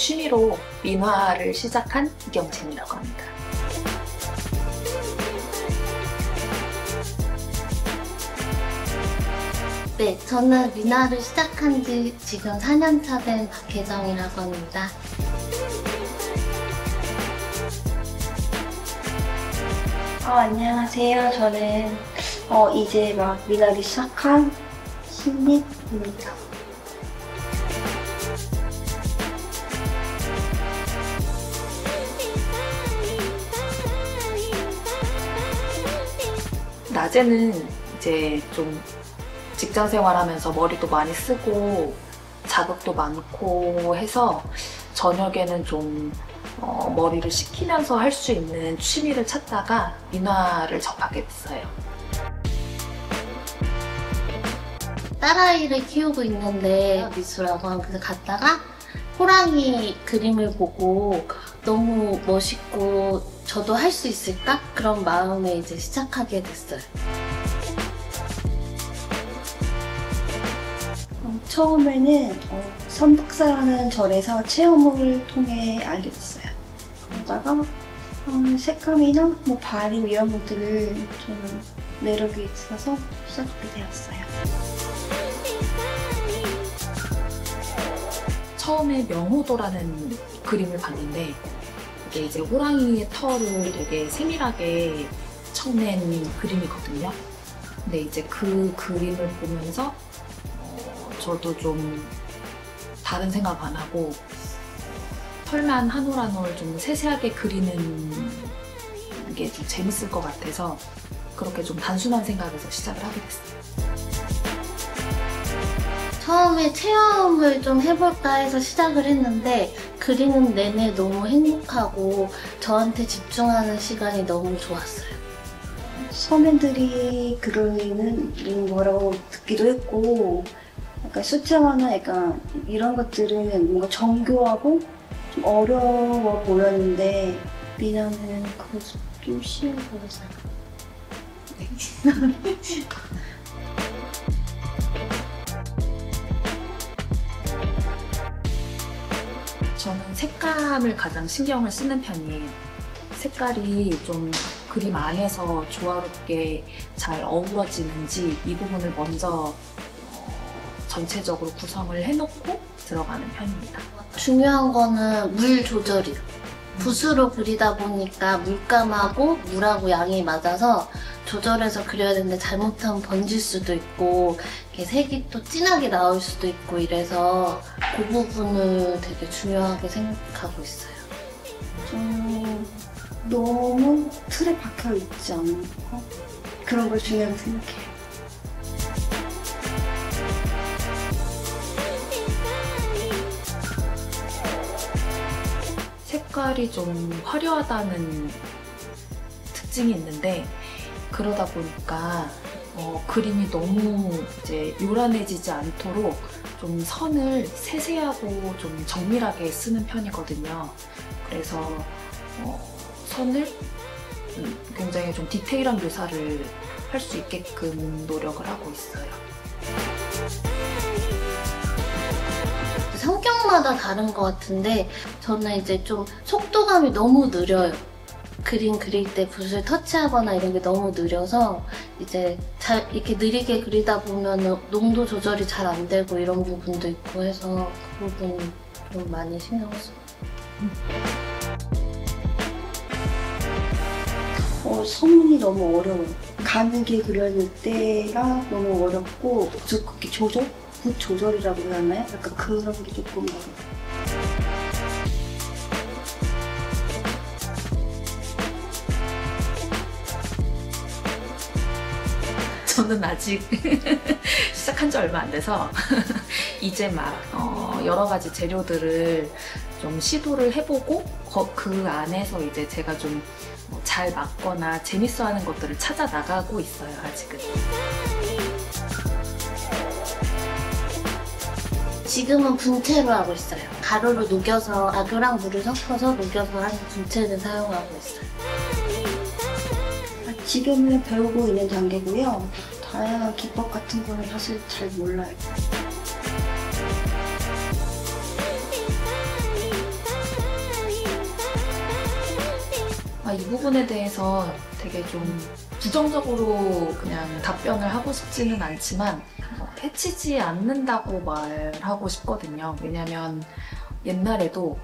취미로 민화를 시작한 이경진이라고 합니다. 네, 저는 민화를 시작한 지 지금 4년차 된 박혜정이라고 합니다. 안녕하세요. 저는 이제 막 민화를 시작한 신입입니다. 낮에는 이제 좀 직장 생활하면서 머리도 많이 쓰고 자극도 많고 해서 저녁에는 좀 머리를 식히면서 할 수 있는 취미를 찾다가 민화를 접하게 됐어요. 딸아이를 키우고 있는데 미술학원에 갔다가 호랑이 그림을 보고 너무 멋있고 저도 할 수 있을까? 그런 마음에 이제 시작하게 됐어요. 처음에는 선북사라는 절에서 체험을 통해 알게 됐어요. 그러다가 색감이나 뭐 발림 이런 것들을 좀 매력이 있어서 시작하게 되었어요. 처음에 명호도라는 그림을 봤는데 이게 이제 호랑이의 털을 되게 세밀하게 쳐낸 그림이거든요. 근데 이제 그 그림을 보면서 저도 좀 다른 생각 안 하고 털만 한 올 한 올 좀 세세하게 그리는 게 좀 재밌을 것 같아서 그렇게 좀 단순한 생각에서 시작을 하게 됐어요. 처음에 체험을 좀 해볼까 해서 시작을 했는데 그리는 내내 너무 행복하고 저한테 집중하는 시간이 너무 좋았어요. 서민들이 그리는 거라고 듣기도 했고 약간 숫자화나 약간 이런 것들은 뭔가 정교하고 좀 어려워 보였는데 민화는 그거 좀 쉬워 보였어요. 저는 색감을 가장 신경을 쓰는 편이에요. 색깔이 좀 그림 안에서 조화롭게 잘 어우러지는지 이 부분을 먼저 전체적으로 구성을 해놓고 들어가는 편입니다. 중요한 거는 물 조절이요. 붓으로 그리다 보니까 물감하고 물하고 양이 맞아서 조절해서 그려야 되는데 잘못하면 번질 수도 있고 이렇게 색이 또 진하게 나올 수도 있고 이래서 그 부분을 되게 중요하게 생각하고 있어요. 좀 너무 틀에 박혀 있지 않는 거? 그런 걸 중요하게 생각해요. 색깔이 좀 화려하다는 특징이 있는데 그러다 보니까 그림이 너무 이제 요란해지지 않도록 좀 선을 세세하고 좀 정밀하게 쓰는 편이거든요. 그래서 선을 굉장히 좀 디테일한 묘사를 할 수 있게끔 노력을 하고 있어요. 성격마다 다른 것 같은데 저는 이제 좀 속도감이 너무 느려요. 그림 그릴 때 붓을 터치하거나 이런 게 너무 느려서 이제 잘 이렇게 느리게 그리다 보면 농도 조절이 잘 안 되고 이런 부분도 있고 해서 그 부분 좀 많이 신경 써요. 선이 너무 어려워요. 가늘게 그려질 때가 너무 어렵고 두껍게 조절? 붓 조절이라고 해야 하나요? 약간 그런 게 조금 어려워요. 저는 아직 시작한 지 얼마 안 돼서 이제 막 여러 가지 재료들을 좀 시도를 해보고 그 안에서 이제 제가 좀 잘 맞거나 재밌어하는 것들을 찾아 나가고 있어요, 아직은. 지금은 분체로 하고 있어요. 가루로 녹여서 가루랑 물을 섞어서 녹여서 하는 분체를 사용하고 있어요. 지금은 배우고 있는 단계고요. 다양한 기법 같은 거는 사실 잘 몰라요. 이 부분에 대해서 되게 좀 부정적으로 그냥 답변을 하고 싶지는 않지만 해치지 않는다고 말하고 싶거든요. 왜냐면 옛날에도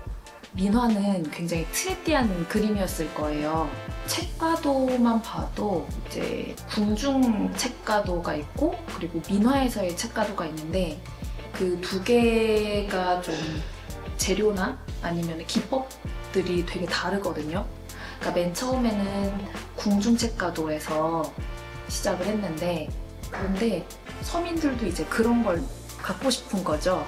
민화는 굉장히 트렌디한 그림이었을 거예요. 책가도만 봐도 이제 궁중 책가도가 있고 그리고 민화에서의 책가도가 있는데 그 두 개가 좀 재료나 아니면 기법들이 되게 다르거든요. 그러니까 맨 처음에는 궁중 책가도에서 시작을 했는데 그런데 서민들도 이제 그런 걸 갖고 싶은 거죠.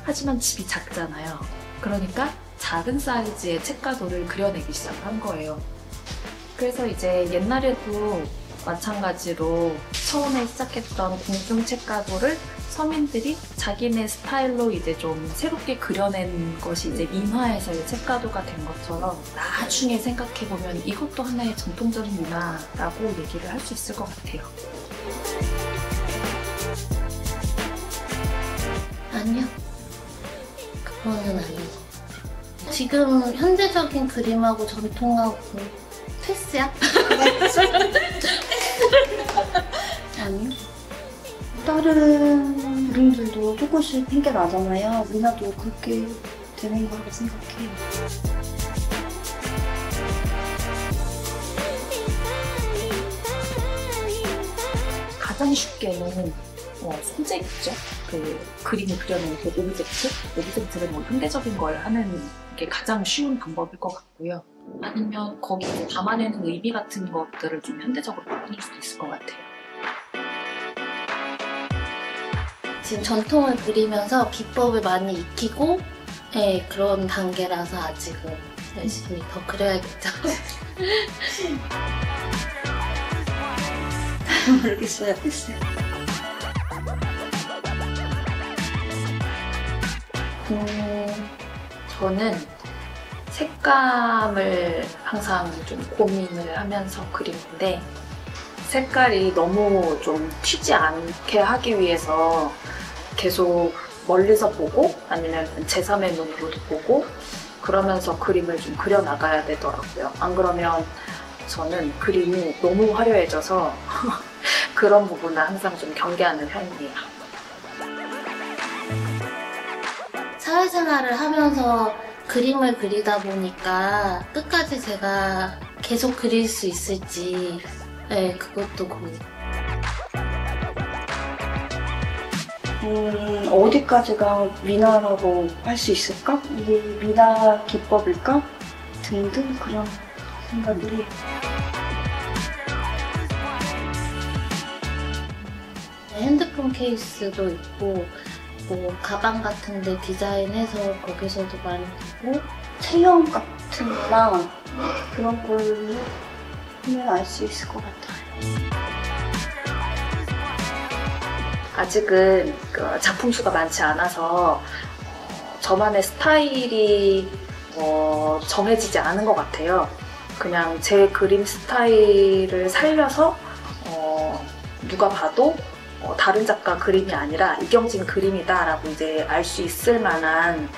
하지만 집이 작잖아요. 그러니까 작은 사이즈의 책가도를 그려내기 시작한 거예요. 그래서 이제 옛날에도 마찬가지로 처음에 시작했던 궁중 책가도를 서민들이 자기네 스타일로 이제 좀 새롭게 그려낸 것이 이제 민화에서의 책가도가 된 것처럼 나중에 생각해보면 이것도 하나의 전통적인 민화라고 얘기를 할 수 있을 것 같아요. 아니요. 그거는 아니고. 지금 현대적인 그림하고 전통하고 패스야? 아니요. 다른 그림들도 조금씩 생겨나잖아요. 민화도 그렇게 되는 거라고 생각해요. 가장 쉽게는 소재겠죠. 그 그림을 그려내는 그 오브젝트를 뭐 현대적인 걸 하는 게 가장 쉬운 방법일 것 같고요. 아니면 거기에 담아내는 의미 같은 것들을 좀 현대적으로 바꿀 수도 있을 것 같아요. 지금 전통을 그리면서 기법을 많이 익히고 그런 단계라서 아직은 열심히 더 그려야겠죠. 모르겠어요. 글쎄요. 저는 색감을 항상 좀 고민을 하면서 그리는데 색깔이 너무 좀 튀지 않게 하기 위해서 계속 멀리서 보고 아니면 제3의 눈으로도 보고 그러면서 그림을 좀 그려나가야 되더라고요. 안 그러면 저는 그림이 너무 화려해져서 그런 부분을 항상 좀 경계하는 편이에요. 사회생활을 하면서 그림을 그리다 보니까 끝까지 제가 계속 그릴 수 있을지 그것도 고민. 어디까지가 민화라고 할 수 있을까? 이게 민화 기법일까? 등등 그런 생각을 해요. 핸드폰 케이스도 있고 뭐 가방 같은데 디자인해서 거기서도 많이 보고 체형 같은 거랑 그런 걸로 보면 알 수 있을 것 같아요. 아직은 그 작품 수가 많지 않아서 저만의 스타일이 정해지지 않은 것 같아요. 그냥 제 그림 스타일을 살려서 누가 봐도 다른 작가 그림이 아니라 이경진 그림이다 라고 이제 알 수 있을 만한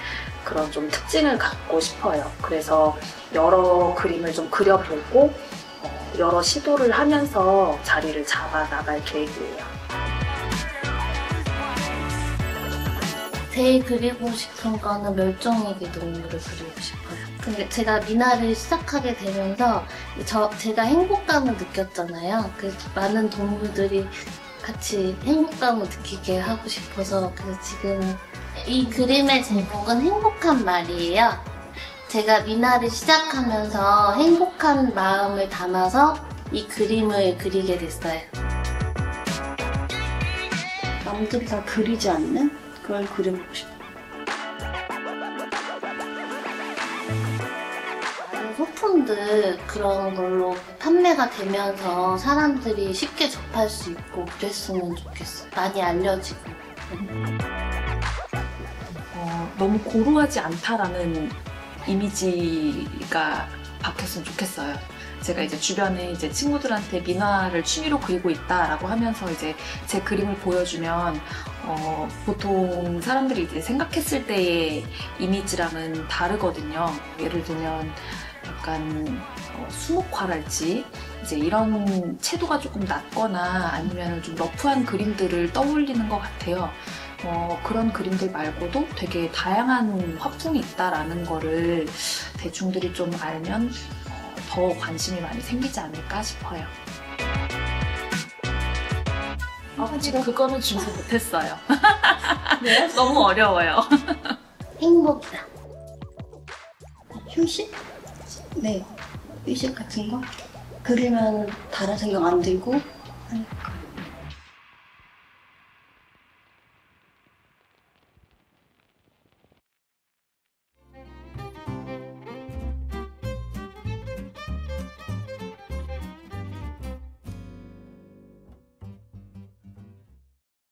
그런 좀 특징을 갖고 싶어요. 그래서 여러 그림을 좀 그려보고 여러 시도를 하면서 자리를 잡아 나갈 계획이에요. 제일 그리고 싶은 거는 멸종위기 동물을 그리고 싶어요. 근데 제가 민화를 시작하게 되면서 제가 행복감을 느꼈잖아요. 그 많은 동물들이 같이 행복감을 느끼게 하고 싶어서 그래서 지금 이 그림의 제목은 행복한 말이에요. 제가 민화를 시작하면서 행복한 마음을 담아서 이 그림을 그리게 됐어요. 남들이 다 그리지 않는 그걸 그려보고 싶어요. 많은 소품들 그런 걸로 판매가 되면서 사람들이 쉽게 접할 수 있고 그랬으면 좋겠어요. 많이 알려지고. 너무 고루하지 않다라는 이미지가 박혔으면 좋겠어요. 제가 이제 주변에 이제 친구들한테 민화를 취미로 그리고 있다라고 하면서 이제 제 그림을 보여주면 보통 사람들이 이제 생각했을 때의 이미지랑은 다르거든요. 예를 들면 약간 수묵화랄지 이제 이런 채도가 조금 낮거나 아니면 좀 러프한 그림들을 떠올리는 것 같아요. 그런 그림들 말고도 되게 다양한 화풍이 있다라는 거를 대중들이 좀 알면 더 관심이 많이 생기지 않을까 싶어요. 지금 그거는 준비 못했어요. 네? 너무 어려워요. 행복이다. 휴식? 네. 휴식 같은 거? 그리면 다른 생각 안 들고 하니까.